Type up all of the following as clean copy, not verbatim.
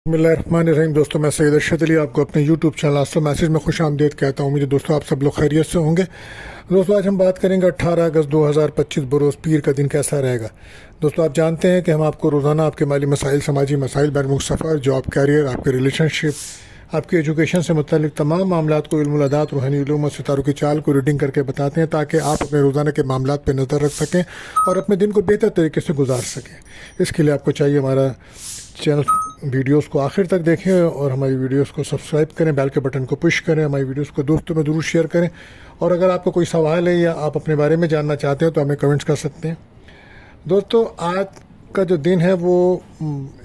बिस्मिल्लाहिर्रहमानिर्रहीम। दोस्तों, मैं सैयद अरशद अली आपको अपने यूट्यूब चैनल आस्था मैसेज में खुश आमदीद कहता हूँ। उम्मीद है दोस्तों आप सब लोग खैरियत से होंगे। दोस्तों, आज हम बात करेंगे 18 अगस्त 2025 बरोज़ पीर का दिन कैसा रहेगा। दोस्तों, आप जानते हैं कि हम आपको रोज़ाना आपके माली मसाइल, समाजी मसाइल, बैरून सफ़र, जॉब, कैरियर, आपके रिलेशनशिप, आपकी एजुकेशन से मुतल्लिक तमाम मामलात को, इल्मुल अदात, रूहानी उलूम और सितारों की चाल को रीडिंग करके बताते हैं ताकि आप अपने रोज़ाना के मामलात पर नज़र रख सकें और अपने दिन को बेहतर तरीके से गुजार सकें। इसके लिए आपको चाहिए हमारा चैनल वीडियोस को आखिर तक देखें और हमारी वीडियोस को सब्सक्राइब करें, बेल के बटन को पुश करें, हमारी वीडियोस को दोस्तों में ज़रूर शेयर करें। और अगर आपको कोई सवाल है या आप अपने बारे में जानना चाहते हैं तो हमें कमेंट्स कर सकते हैं। दोस्तों, आज का जो दिन है वो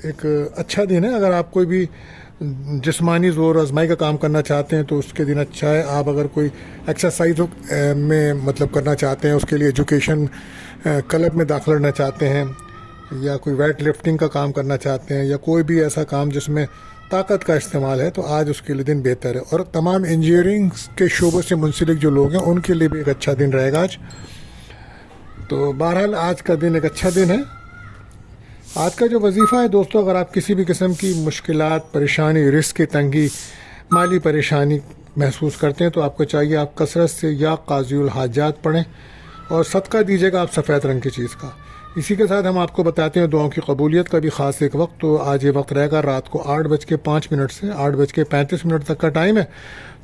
एक अच्छा दिन है। अगर आप कोई भी जिस्मानी ज़ोर आजमाई का काम करना चाहते हैं तो उसके दिन अच्छा है। आप अगर कोई एक्सरसाइज में करना चाहते हैं, उसके लिए एजुकेशन क्लब में दाखिला लेना चाहते हैं, या कोई वेट लिफ्टिंग का काम करना चाहते हैं, या कोई भी ऐसा काम जिसमें ताकत का इस्तेमाल है, तो आज उसके लिए दिन बेहतर है। और तमाम इंजीनियरिंग के शोबों से मुंसलिक जो लोग हैं उनके लिए भी एक अच्छा दिन रहेगा आज। तो बहरहाल आज का दिन एक अच्छा दिन है। आज का जो वजीफ़ा है दोस्तों, अगर आप किसी भी किस्म की मुश्किलात, परेशानी, रिस्क की तंगी, माली परेशानी महसूस करते हैं तो आपको चाहिए आप कसरत से या काज़ियुल हाजात पढ़ें और सदका दीजिएगा आप सफ़ेद रंग की चीज़ का। इसी के साथ हम आपको बताते हैं दुआओं की कबूलियत का भी ख़ास एक वक्त। तो आज ये वक्त रहेगा रात को 8:05 से 8:35 तक का टाइम है।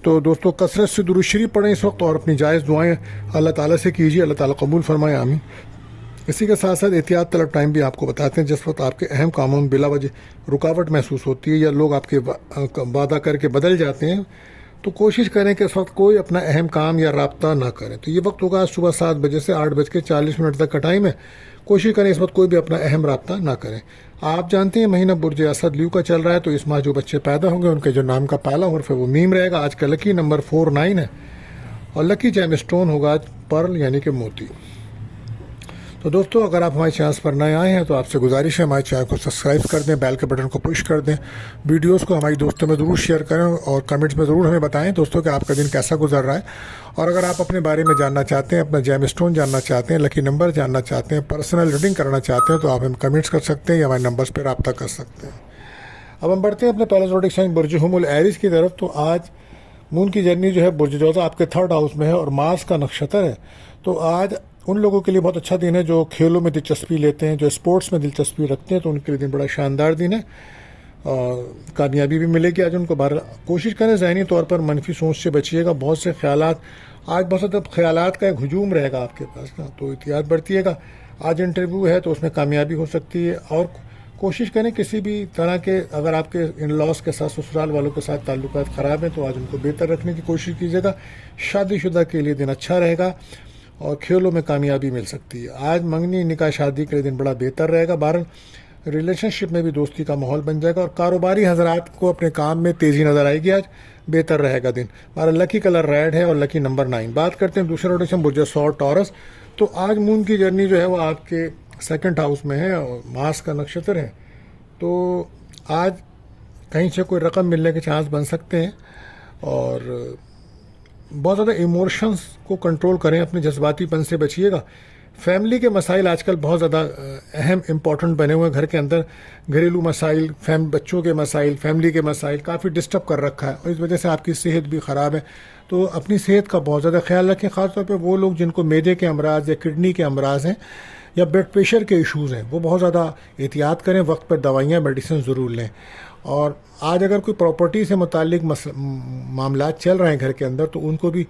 तो दोस्तों, कसरत से दुरूद शरीफ पढ़ें इस वक्त और अपनी जायज़ दुआएं अल्लाह ताला से कीजिए, अल्लाह ताला कबूल फरमाए, आमीन। इसी के साथ साथ एहतियात तलब टाइम भी आपको बताते हैं जिस वक्त आपके अहम कामों में बिला वजह रुकावट महसूस होती है या लोग आपके वादा करके बदल जाते हैं, तो कोशिश करें कि इस वक्त कोई अपना अहम काम या राब्ता ना करें। तो ये वक्त होगा सुबह 7 बजे से 8:40 तक का टाइम है। कोशिश करें इस वक्त कोई भी अपना अहम राब्ता ना करें। आप जानते हैं महीना बुर्ज असद ल्यू का चल रहा है, तो इस माह जो बच्चे पैदा होंगे उनके जो नाम का पहला हर्फ है वो मीम रहेगा। आज का लकी नंबर 49 है और लकी जेम स्टोन होगा आज पर्ल यानी कि मोती। तो दोस्तों, अगर आप हमारे चैनल पर नए आए हैं तो आपसे गुजारिश है हमारे चैनल को सब्सक्राइब कर दें, बेल के बटन को पुश कर दें, वीडियोस को हमारी दोस्तों में ज़रूर शेयर करें और कमेंट्स में ज़रूर हमें बताएं दोस्तों कि आपका दिन कैसा गुजर रहा है। और अगर आप अपने बारे में जानना चाहते हैं, अपना जेम स्टोन जानना चाहते हैं, लकी नंबर जानना चाहते हैं, पर्सनल रीडिंग करना चाहते हैं, तो आप हमें कमेंट्स कर सकते हैं या हमारे नंबर्स पर रब्ता कर सकते हैं। अब हम बढ़ते हैं अपने पहले ज़ोडिक साइन बुर्ज हुमुल एरीज़ की तरफ। तो आज मून की जर्नी जो है बुर्ज जोज़ा आपके 3rd हाउस में है और मार्स का नक्षत्र है। तो आज उन लोगों के लिए बहुत अच्छा दिन है जो खेलों में दिलचस्पी लेते हैं, जो स्पोर्ट्स में दिलचस्पी रखते हैं, तो उनके लिए दिन बड़ा शानदार दिन है और कामयाबी भी मिलेगी आज उनको। बाहर कोशिश करें ज़हनी तौर पर मनफी सोच से बचिएगा। बहुत से ख्यालात, आज बहुत ज़्यादा ख्यालात का एक हजूम रहेगा आपके पास ना, तो एहतियात बरतिएगा। आज इंटरव्यू है तो उसमें कामयाबी हो सकती है। और कोशिश करें किसी भी तरह के, अगर आपके इन लॉस के साथ, ससुराल वालों के साथ ताल्लुकात ख़राब हैं तो आज उनको बेहतर रखने की कोशिश कीजिएगा। शादीशुदा के लिए दिन अच्छा रहेगा और खेलों में कामयाबी मिल सकती है। आज मंगनी, निकाह, शादी के लिए दिन बड़ा बेहतर रहेगा। बहरहाल रिलेशनशिप में भी दोस्ती का माहौल बन जाएगा और कारोबारी हजरात को अपने काम में तेज़ी नज़र आएगी। आज बेहतर रहेगा दिन। बहरहाल लकी कलर रेड है और लकी नंबर 9। बात करते हैं दूसरा रोटेशन बुर्ज सौर टॉरस। तो आज मून की जर्नी जो है वो आपके 2nd हाउस में है और मार्स का नक्षत्र है। तो आज कहीं से कोई रकम मिलने के चांस बन सकते हैं और बहुत ज़्यादा इमोशंस को कंट्रोल करें, अपने जज्बातीपन से बचिएगा। फैमिली के मसाइल आजकल बहुत ज़्यादा अहम इम्पॉर्टेंट बने हुए हैं घर के अंदर। घरेलू मसाइल, बच्चों के मसाइल, फैमिली के मसाइल काफ़ी डिस्टर्ब कर रखा है और इस वजह से आपकी सेहत भी ख़राब है। तो अपनी सेहत का बहुत ज़्यादा ख्याल रखें, ख़ासतौर पर वो लोग जिनको मैदे के अमराज या किडनी के अमराज हैं या ब्लड प्रेशर के इशूज़ हैं, वो बहुत ज़्यादा एहतियात करें, वक्त पर दवाइयाँ, मेडिसिन ज़रूर लें। और आज अगर कोई प्रॉपर्टी से मुतालिक मामलात चल रहे हैं घर के अंदर तो उनको भी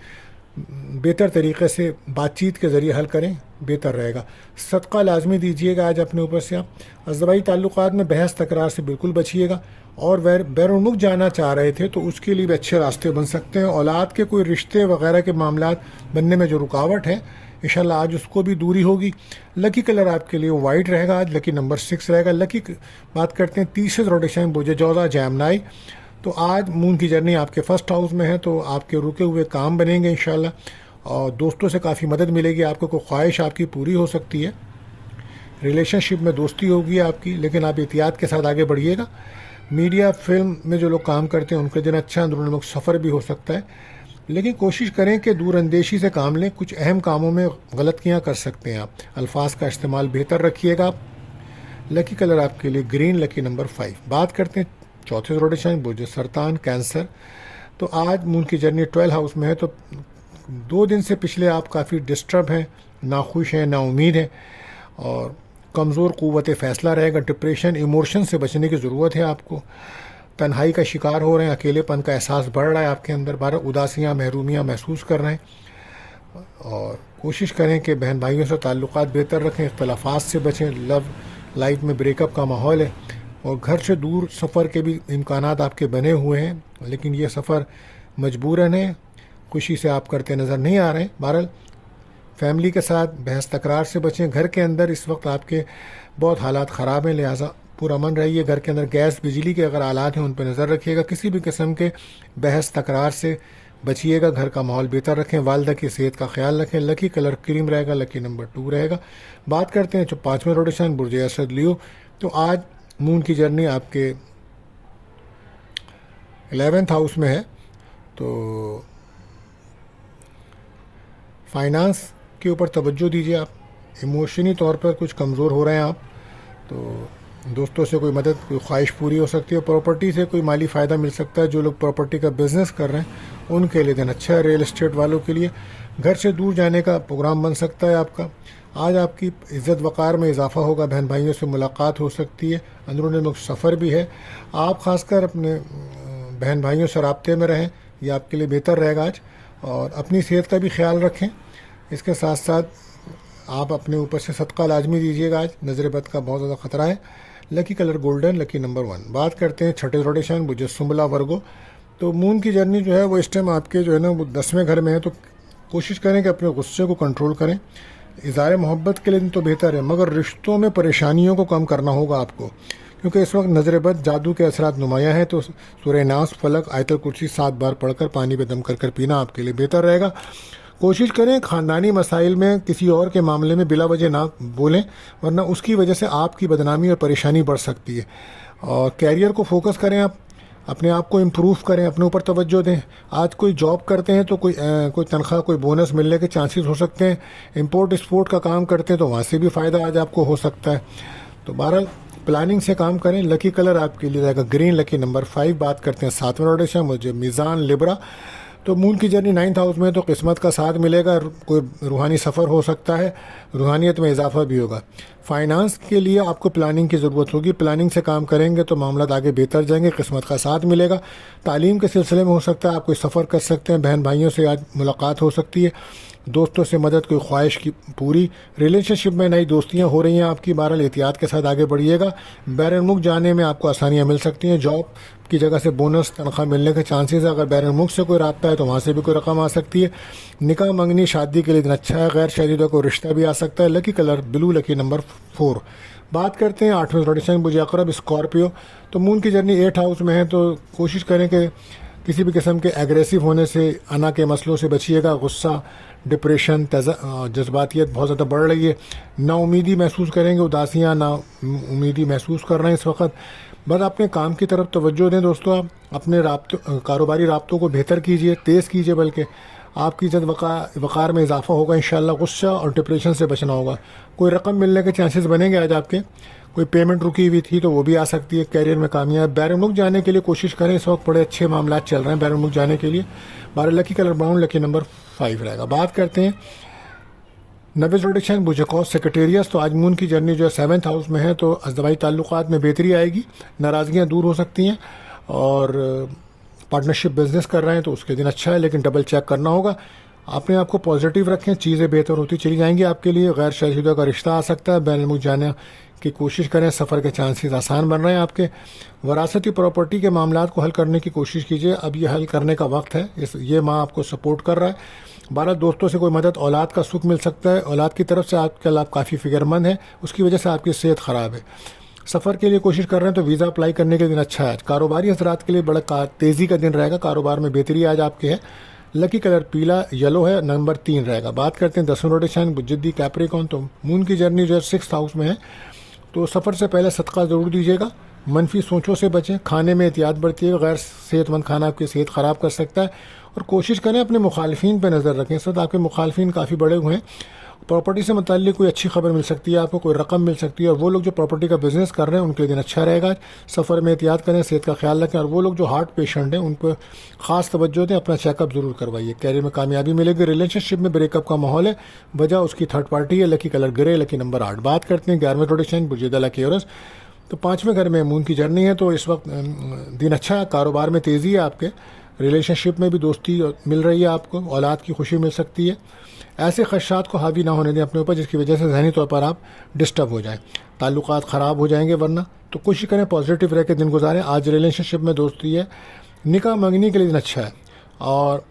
बेहतर तरीके से बातचीत के ज़रिए हल करें, बेहतर रहेगा। सदका लाजमी दीजिएगा आज अपने ऊपर से। आप अज़दवाई ताल्लुकात में बहस तकरार से बिल्कुल बचिएगा। और बैरून मुल्क जाना चाह रहे थे तो उसके लिए भी अच्छे रास्ते बन सकते हैं। औलाद के कोई रिश्ते वगैरह के मामलात बनने में जो रुकावट है, इंशाल्लाह आज उसको भी दूरी होगी। लकी कलर आपके लिए वाइट रहेगा आज, लकी नंबर 6 रहेगा। लकी बात करते हैं तीसरे रोटेशन बुर्ज जोज़ा जैमनाई। तो आज मून की जर्नी आपके 1st हाउस में है तो आपके रुके हुए काम बनेंगे इंशाल्लाह और दोस्तों से काफ़ी मदद मिलेगी आपको। कोई ख्वाहिश आपकी पूरी हो सकती है। रिलेशनशिप में दोस्ती होगी आपकी, लेकिन आप एहतियात के साथ आगे बढ़िएगा। मीडिया, फिल्म में जो लोग काम करते हैं उनके दिन अच्छा, अंदरूनी मुल्क सफ़र भी हो सकता है, लेकिन कोशिश करें कि दूर अंदेशी से काम लें। कुछ अहम कामों में गलतियाँ कर सकते हैं आप। अल्फाज का इस्तेमाल बेहतर रखिएगा आप। लकी कलर आपके लिए ग्रीन, लकी नंबर 5। बात करते हैं चौथे रोटेशन बुर्ज सरतान कैंसर। तो आज मून की जर्नी 12 हाउस में है, तो 2 दिन से पिछले आप काफ़ी डिस्टर्ब हैं, नाखुश हैं, नाउमीद हैं और कमज़ोर क़ुव्वत फ़ैसला रहेगा। डिप्रेशन, इमोशन से बचने की ज़रूरत है आपको। तन्हाई का शिकार हो रहे हैं, अकेलेपन का एहसास बढ़ रहा है आपके अंदर, बार उदासियाँ, महरूमियाँ महसूस कर रहे हैं। और कोशिश करें कि बहन भाइयों से ताल्लुक़ात बेहतर रखें, इख्तलाफात से बचें। लव लाइफ में ब्रेकअप का माहौल है और घर से दूर सफ़र के भी इम्कानात आपके बने हुए हैं, लेकिन ये सफ़र मजबूरन है, खुशी से आप करते नज़र नहीं आ रहे हैं। बहरहाल फैमिली के साथ बहस तकरार से बचें। घर के अंदर इस वक्त आपके बहुत हालात ख़राब हैं, लिहाजा पुरअमन रहिए। घर के अंदर गैस बिजली के अगर आलात हैं उन पर नज़र रखिएगा। किसी भी किस्म के बहस तकरार से बचिएगा। घर का माहौल बेहतर रखें। वालदा की सेहत का ख्याल रखें। लकी कलर क्रीम रहेगा, लकी नंबर 2 रहेगा। बात करते हैं जो 5वें रोटेशन बुर्ज असद लियो। तो आज मून की जर्नी आपके 11th हाउस में है। तो फाइनेंस के ऊपर तवज्जो दीजिए। आप इमोशनी तौर पर कुछ कमज़ोर हो रहे हैं आप, तो दोस्तों से कोई मदद, कोई ख्वाहिश पूरी हो सकती है। प्रॉपर्टी से कोई माली फ़ायदा मिल सकता है। जो लोग प्रॉपर्टी का बिज़नेस कर रहे हैं उनके लिए दिन अच्छा है। रियल इस्टेट वालों के लिए घर से दूर जाने का प्रोग्राम बन सकता है आपका। आज आपकी इज़्ज़त वक़ार में इजाफ़ा होगा। बहन भाइयों से मुलाकात हो सकती है। अंदरूनी मुल्क सफ़र भी है। आप ख़ासकर अपने बहन भाइयों से राब्ते में रहें, ये आपके लिए बेहतर रहेगा आज। और अपनी सेहत का भी ख्याल रखें। इसके साथ साथ आप अपने ऊपर से सदका लाजमी दीजिएगा। आज नज़र बद का बहुत ज़्यादा ख़तरा है। Lucky colour golden, lucky number 1। बात करते हैं छठे रोटेशन बुर्ज सुंबला वर्गो। तो मून की जर्नी जो है वो इस टाइम आपके जो है ना वो 10वें घर में है। तो कोशिश करें कि अपने गुस्से को कंट्रोल करें। इज़हार मोहब्बत के लिए तो बेहतर है, मगर रिश्तों में परेशानियों को कम करना होगा आपको, क्योंकि इस वक्त नज़र बद जादू के असरात नुमायाँ हैं। तो सूरह नास, फलक, आयतल कुर्सी 7 बार पढ़कर पानी में दम कर पीना आपके लिए बेहतर रहेगा। कोशिश करें ख़ानदानी मसाइल में किसी और के मामले में बिला वजह ना बोलें, वरना उसकी वजह से आपकी बदनामी और परेशानी बढ़ सकती है। और कैरियर को फोकस करें, आप अपने आप को इम्प्रूव करें, अपने ऊपर तवज्जो दें। आज कोई जॉब करते हैं तो कोई तनख्वाह, कोई बोनस मिलने के चांसेस हो सकते हैं। इंपोर्ट एक्सपोर्ट का काम करते हैं तो वहाँ से भी फ़ायदा आज आपको हो सकता है। तो बहरहाल प्लानिंग से काम करें। लकी कलर आपके लिए रहेगा ग्रीन, लकी नंबर 5। बात करते हैं 7वें रोटेशन मुझे मीज़ान लिब्रा। तो मून की जर्नी 9th हाउस में, तो किस्मत का साथ मिलेगा। कोई रूहानी सफ़र हो सकता है, रूहानियत में इजाफा भी होगा। फाइनेंस के लिए आपको प्लानिंग की ज़रूरत होगी। प्लानिंग से काम करेंगे तो मामला आगे बेहतर जाएंगे, किस्मत का साथ मिलेगा। तालीम के सिलसिले में हो सकता है आप कोई सफ़र कर सकते हैं। बहन भाइयों से आज मुलाकात हो सकती है। दोस्तों से मदद, कोई ख्वाहिश की पूरी। रिलेशनशिप में नई दोस्तियां हो रही हैं आपकी। बहरहाल एहतियात के साथ आगे बढ़िएगा। बैरून मुल्क जाने में आपको आसानियां मिल सकती हैं। जॉब की जगह से बोनस, तनख्वाह मिलने के चांसेस है। अगर बैरून मुल्क से कोई राब्ता है तो वहाँ से भी कोई रकम आ सकती है। निकाह मंगनी, शादी के लिए दिन अच्छा है। गैर शादीदा कोई रिश्ता भी आ सकता है। Lucky colour blue, lucky number 4। बात करते हैं 8वें रोटेशन बुर्ज अक़रब स्कॉर्पियो। तो मून की जर्नी 8 हाउस में है। तो कोशिश करें कि किसी भी किस्म के एग्रेसिव होने से, अना के मसलों से बचिएगा। गुस्सा, डिप्रेशन, जज्बातियत बहुत ज़्यादा बढ़ रही है। नाउमीदी महसूस करेंगे, उदासियाँ, ना उम्मीदी महसूस कर रहे हैं इस वक्त। बस अपने काम की तरफ तवज्जो दें दोस्तों। आप अपने कारोबारी राब्तों को बेहतर कीजिए, तेज़ कीजिए, बल्कि आपकी इज़्ज़त वक़ार में इजाफा होगा इंशाअल्लाह। गुस्सा और डिप्रेशन से बचना होगा। कोई रकम मिलने के चांसेस बनेंगे आज आपके। कोई पेमेंट रुकी हुई थी तो वो भी आ सकती है। कैरियर में कामयाब। बैरून मुल्क जाने के लिए कोशिश करें। इस वक्त बड़े अच्छे मामला चल रहे हैं बैरून मुल्क जाने के लिए। 12 lucky colour brown, lucky number 5 रहेगा। बात करते हैं 9वें रोटेशन बुर्ज क़ौस सेक्रेटेरियस। तो आज मून की जर्नी जो है 7th हाउस में है। तो अज़दवाई ताल्लुकात में बेहतरी आएगी। नाराज़गियाँ दूर हो सकती हैं। और पार्टनरशिप बिजनेस कर रहे हैं तो उसके दिन अच्छा है, लेकिन डबल चेक करना होगा। अपने आप को पॉजिटिव रखें, चीज़ें बेहतर होती चली जाएंगी आपके लिए। गैर शादीशुदा का रिश्ता आ सकता है। बैरून मुल्क जाने की कोशिश करें। सफ़र के चांसेस आसान बन रहे हैं आपके। वरासती प्रॉपर्टी के मामलात को हल करने की कोशिश कीजिए। अब ये हल करने का वक्त है। ये माँ आपको सपोर्ट कर रहा है। 12 दोस्तों से कोई मदद, औलाद का सुख मिल सकता है। औलाद की तरफ से आजकल आप काफ़ी फिक्रमंद हैं, उसकी वजह से आपकी सेहत ख़राब है। सफ़र के लिए कोशिश कर रहे हैं तो वीज़ा अप्लाई करने के दिन अच्छा है। कारोबारी हज़रात के लिए बड़ा तेज़ी का दिन रहेगा। कारोबार में बेहतरी आज आपके है। लकी कलर पीला येलो है, नंबर 3 रहेगा। बात करते हैं 10वें रोटेशन जिद्दी कैप्रिकॉर्न। तो मून की जर्नी जो है 6th हाउस में है। तो सफ़र से पहले सदका ज़रूर दीजिएगा। मनफी सोचों से बचें। खाने में एहतियात बरतिएगा। गैर सेहतमंद खाना आपकी सेहत ख़राब कर सकता है। और कोशिश करें अपने मुखालफिन पर नज़र रखें। इस वक्त आपके मुखालफिन काफ़ी बड़े हुए हैं प्रॉपर्टी से मुताल्लिक कोई अच्छी खबर मिल सकती है आपको, कोई रकम मिल सकती है, और वो लोग जो प्रॉपर्टी का बिजनेस कर रहे हैं उनके लिए दिन अच्छा रहेगा। सफ़र में एहतियात करें, सेहत का ख्याल रखें, और वो लोग जो हार्ट पेशेंट हैं उन पर ख़ास तवज्जो दें, अपना चेकअप ज़रूर करवाइए। कैरियर में कामयाबी मिलेगी। रिलेशनशिप में ब्रेकअप का माहौल है, वजह उसकी थर्ड पार्टी है। Lucky colour grey, lucky number 8। बात करते हैं 11वें प्रोडिक्शन बुर्जिदा केयरस। तो 5वें घर में मून की जर्नी है, तो इस वक्त दिन अच्छा है। कारोबार में तेज़ी है आपके, रिलेशनशिप में भी दोस्ती मिल रही है आपको, औलाद की खुशी मिल सकती है। ऐसे खदशात को हावी ना होने दें अपने ऊपर जिसकी वजह से ज़हनी तौर पर आप डिस्टर्ब हो जाएं, ताल्लुकात ख़राब हो जाएंगे वरना। तो कोशिश करें पॉजिटिव रह के दिन गुजारें। आज रिलेशनशिप में दोस्ती है, निकाह मंगनी के लिए दिन अच्छा है। और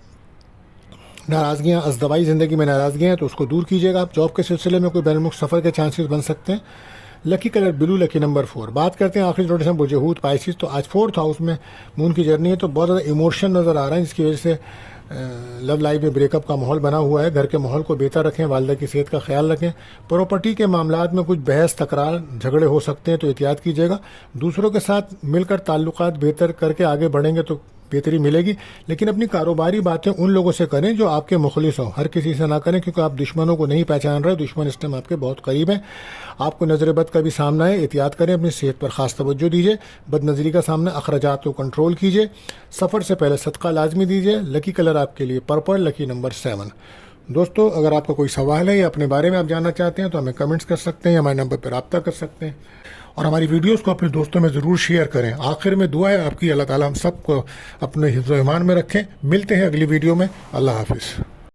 नाराज़गियाँ, अज़दवाई ज़िंदगी में नाराज़गियाँ हैं तो उसको दूर कीजिएगा आप। जॉब के सिलसिले में कोई बैनुमुल्क सफ़र के चांसेस बन सकते हैं। Lucky colour blue, lucky number 4। बात करते हैं आखिरी रोटेशन बुर्जहूत पाइसिस। तो आज 4th हाउस में मून की जर्नी है, तो बहुत ज़्यादा इमोशन नज़र आ रहा है, जिसकी वजह से लव लाइफ में ब्रेकअप का माहौल बना हुआ है। घर के माहौल को बेहतर रखें, वालिदा की सेहत का ख्याल रखें। प्रॉपर्टी के मामलात में कुछ बहस, तकरार, झगड़े हो सकते हैं, तो एहतियात कीजिएगा। दूसरों के साथ मिलकर ताल्लुकात बेहतर करके आगे बढ़ेंगे तो बेहतरी मिलेगी। लेकिन अपनी कारोबारी बातें उन लोगों से करें जो आपके मुखलिस हों, हर किसी से ना करें, क्योंकि आप दुश्मनों को नहीं पहचान रहे। दुश्मन इस टाइम आपके बहुत करीब हैं। आपको नज़र बद का भी सामना है, एहतियात करें, अपनी सेहत पर ख़ास तवज्जो दीजिए। बद नज़री का सामना, अखराजात को कंट्रोल कीजिए। सफ़र से पहले सदका लाजमी दीजिए। लकी कलर आपके लिए पर्पल, लकी नंबर 7। दोस्तों, अगर आपका कोई सवाल है या अपने बारे में आप जानना चाहते हैं तो हमें कमेंट्स कर सकते हैं या हमारे नंबर पर रब्ता कर सकते हैं, और हमारी वीडियोस को अपने दोस्तों में ज़रूर शेयर करें। आखिर में दुआ है आपकी, अल्लाह ताला हम सबको अपने हिफ्ज़-ओ-ईमान में रखें। मिलते हैं अगली वीडियो में। अल्लाह हाफिज़।